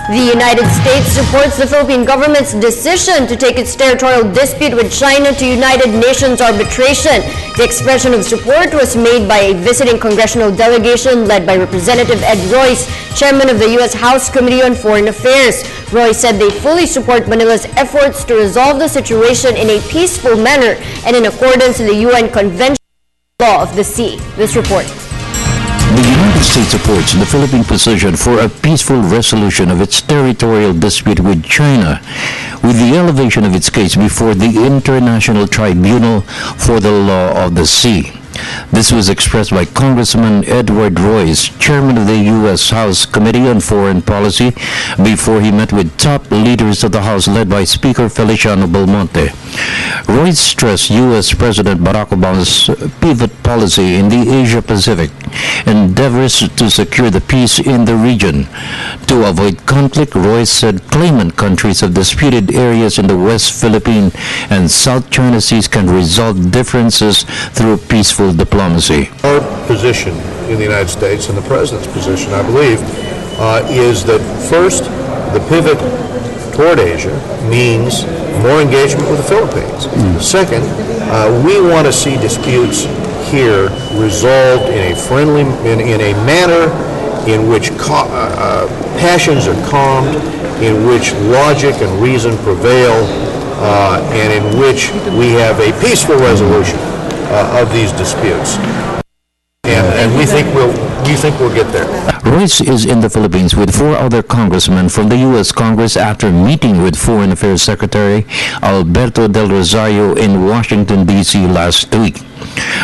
The United States supports the Philippine government's decision to take its territorial dispute with China to United Nations arbitration. The expression of support was made by a visiting congressional delegation led by Representative Ed Royce, chairman of the U.S. House Committee on Foreign Affairs. Royce said they fully support Manila's efforts to resolve the situation in a peaceful manner and in accordance with the UN Convention on the Law of the Sea. This report. The United States supports the Philippine position for a peaceful resolution of its territorial dispute with China, with the elevation of its case before the International Tribunal for the Law of the Sea. This was expressed by Congressman Edward Royce, chairman of the U.S. House Committee on Foreign Policy, before he met with top leaders of the House led by Speaker Feliciano Belmonte. Royce stressed U.S. President Barack Obama's pivot policy in the Asia-Pacific endeavors to secure the peace in the region. To avoid conflict, Royce said claimant countries of disputed areas in the West Philippine and South China Seas can resolve differences through peaceful diplomacy. Our position in the United States and the President's position, I believe, is that first, the pivot toward Asia means more engagement with the Philippines. Second, we want to see disputes here resolved in a friendly, in a manner in which passions are calmed, in which logic and reason prevail, and in which we have a peaceful resolution of these disputes. And we think we'll get there. Royce is in the Philippines with 4 other congressmen from the U.S. Congress after meeting with Foreign Affairs Secretary Alberto Del Rosario in Washington, D.C. last week.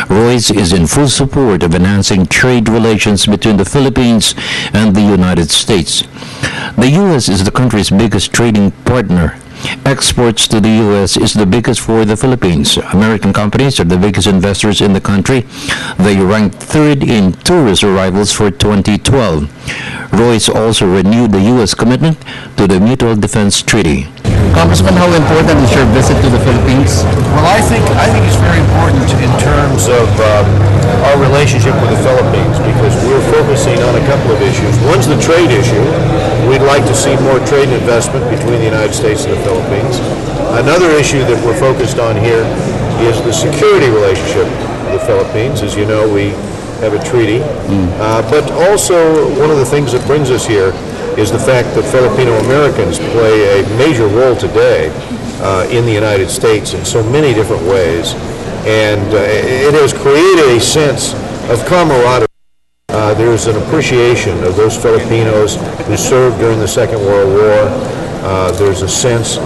Royce is in full support of enhancing trade relations between the Philippines and the United States. The U.S. is the country's biggest trading partner. Exports to the U.S. is the biggest for the Philippines. American companies are the biggest investors in the country. They ranked 3rd in tourist arrivals for 2012. Royce also renewed the U.S. commitment to the Mutual Defense Treaty. Congressman, how important is your visit to the Philippines? Well, I think it's very important in terms of our relationship with the Philippines, because we're focusing on a couple of issues. One's the trade issue. We'd like to see more trade and investment between the United States and the Philippines. Another issue that we're focused on here is the security relationship with the Philippines. As you know, we have a treaty. But also, one of the things that brings us here is the fact that Filipino Americans play a major role today in the United States in so many different ways. And it has created a sense of camaraderie. There's an appreciation of those Filipinos who served during the Second World War. There's a sense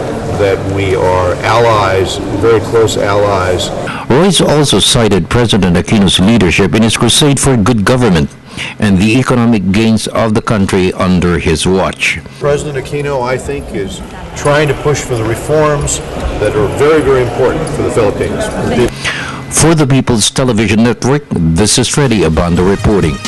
that we are allies, very close allies. Royce also cited President Aquino's leadership in his crusade for good government and the economic gains of the country under his watch. President Aquino, I think, is trying to push for the reforms that are very, very important for the Philippines. For the People's Television Network, this is Freddy Abando reporting.